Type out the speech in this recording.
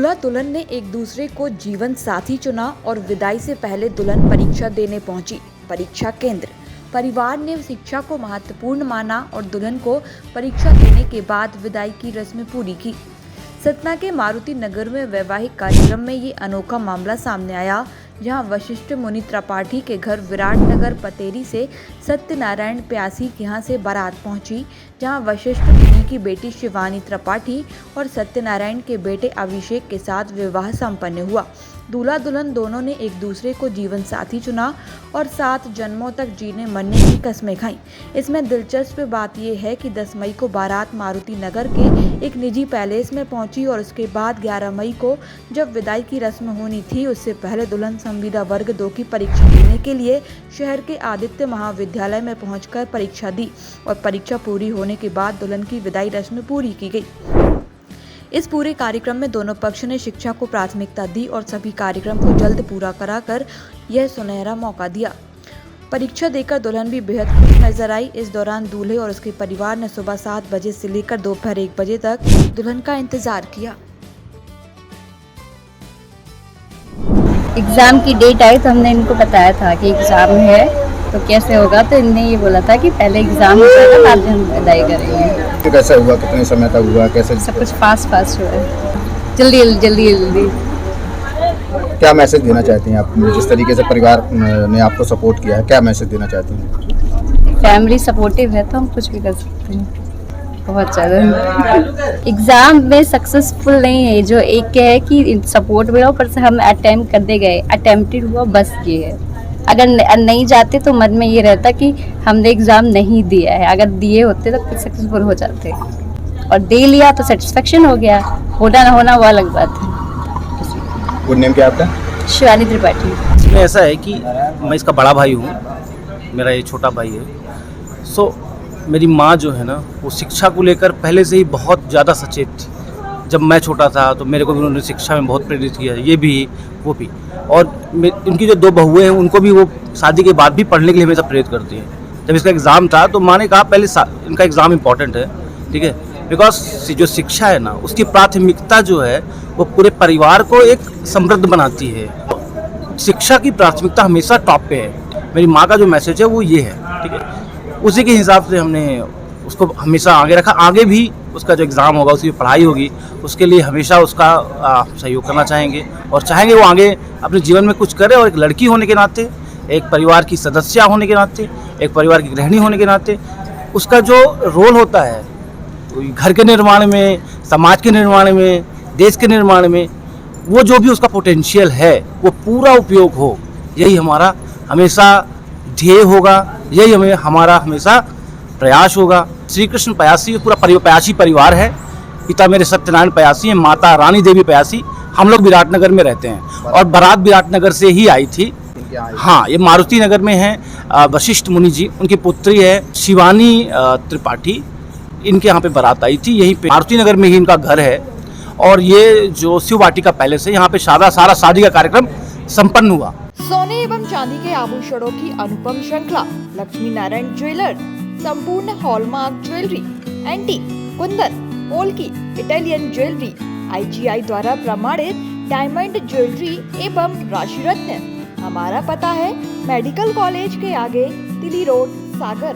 दूल्हा दुल्हन ने एक दूसरे को जीवन साथी चुना और विदाई से पहले दुल्हन परीक्षा देने पहुंची। परीक्षा केंद्र परिवार ने शिक्षा को महत्वपूर्ण माना और दुल्हन को परीक्षा देने के बाद विदाई की रस्म पूरी की। सतना के मारुति नगर में वैवाहिक कार्यक्रम में ये अनोखा मामला सामने आया, जहां वशिष्ठ मुनि त्रिपाठी के घर विराटनगर पतेरी से सत्यनारायण प्यासी के यहाँ से बारात पहुंची, जहां वशिष्ठ मुनि की बेटी शिवानी त्रिपाठी और सत्यनारायण के बेटे अभिषेक के साथ विवाह संपन्न हुआ। दूल्हा दुल्हन दोनों ने एक दूसरे को जीवन साथी चुना और 7 जन्मों तक जीने मरने की कस्में खाईं। इसमें दिलचस्प बात यह है कि 10 मई को बारात मारुति नगर के एक निजी पैलेस में पहुंची और उसके बाद 11 मई को जब विदाई की रस्म होनी थी, उससे पहले दुल्हन संविदा वर्ग 2 की परीक्षा देने के लिए शहर के आदित्य महाविद्यालय में पहुंचकर परीक्षा दी और परीक्षा पूरी होने के बाद दुल्हन की विदाई रस्म पूरी की गई। इस पूरे कार्यक्रम में दोनों पक्ष ने शिक्षा को प्राथमिकता दी और सभी कार्यक्रम को जल्द पूरा कराकर यह सुनहरा मौका दिया। परीक्षा देकर दुल्हन भी बेहद खुश नजर आई। इस दौरान दूल्हे और उसके परिवार ने सुबह 7 बजे से लेकर दोपहर 1 बजे तक दुल्हन का इंतजार किया। एग्ज़ाम की डेट आई तो हमने इनको बताया था कि एग्ज़ाम है तो कैसे होगा, तो इनने ये बोला था कि पहले एग्ज़ाम हो जाएगा बाद में हम विदाई करेंगे। तो कैसे हुआ, कितने समय तक हुआ, कैसे सब कुछ फास्ट हुआ है, जल्दी। क्या मैसेज देना चाहती हैं आप? जिस तरीके से परिवार ने आपको सपोर्ट किया है, क्या मैसेज देना चाहती हैं? फैमिली सपोर्टिव है तो हम कुछ भी कर सकते हैं, बहुत ज़्यादा। एग्ज़ाम में सक्सेसफुल नहीं है, जो एक है कि सपोर्ट मिला, ऊपर से हम अटेम्प्ट करते गए, अटेम्प्टेड हुआ, बस ये है। अगर नहीं जाते तो मन में ये रहता कि हमने एग्ज़ाम नहीं दिया है, अगर दिए होते तो फिर सक्सेसफुल हो जाते, और दे लिया तो सेटिस्फेक्शन हो गया, होना ना होना वो अलग बात है। गुड नेम क्या आपका? शिवानी त्रिपाठी। इसमें ऐसा है कि मैं इसका बड़ा भाई हूँ, मेरा ये छोटा भाई है। सो मेरी माँ जो है ना, वो शिक्षा को लेकर पहले से ही बहुत ज़्यादा सचेत थी। जब मैं छोटा था तो मेरे को भी उन्होंने शिक्षा में बहुत प्रेरित किया, ये भी वो भी। और उनकी जो 2 बहुएँ हैं उनको भी वो शादी के बाद भी पढ़ने के लिए हमेशा प्रेरित करती हैं। जब इसका एग्ज़ाम था तो माँ ने कहा पहले इनका एग्ज़ाम इम्पॉर्टेंट है, ठीक है, बिकॉज जो शिक्षा है ना, उसकी प्राथमिकता जो है वो पूरे परिवार को एक समृद्ध बनाती है। शिक्षा की प्राथमिकता हमेशा टॉप पे है। मेरी माँ का जो मैसेज है वो ये है, ठीक है, उसी के हिसाब से हमने उसको हमेशा आगे रखा। आगे भी उसका जो एग्ज़ाम होगा, उसकी पढ़ाई होगी, उसके लिए हमेशा उसका सहयोग करना चाहेंगे और चाहेंगे वो आगे अपने जीवन में कुछ करे। और एक लड़की होने के नाते, एक परिवार की सदस्य होने के नाते, एक परिवार की गृहिणी होने के नाते, उसका जो रोल होता है घर के निर्माण में, समाज के निर्माण में, देश के निर्माण में, वो जो भी उसका पोटेंशियल है वो पूरा उपयोग हो, यही हमारा हमेशा ध्येय होगा, यही हमारा हमेशा प्रयास होगा। श्री कृष्ण प्यासी पूरा प्यासी परिवार है। पिता मेरे सत्यनारायण प्यासी हैं, माता रानी देवी प्यासी। हम लोग विराटनगर में रहते हैं और बारात विराटनगर से ही आई थी। हाँ, ये मारुति नगर में है। वशिष्ठ मुनि जी, उनकी पुत्री है शिवानी त्रिपाठी, इनके यहाँ पे बारात आई थी। यहीं पे मारुति नगर में ही इनका घर है और ये जो शिव वाटिका पैलेस है, यहाँ पे सारा शादी का कार्यक्रम संपन्न हुआ। सोने एवं चांदी के आभूषणों की अनुपम श्रृंखला लक्ष्मी नारायण ज्वेलर, संपूर्ण hallmark jewellery, antique, Kundan, polki, Italian jewellery, IGI द्वारा प्रमाणित डायमंड ज्वेलरी एवं राशि रत्न। हमारा पता है मेडिकल कॉलेज के आगे, तिली रोड, सागर।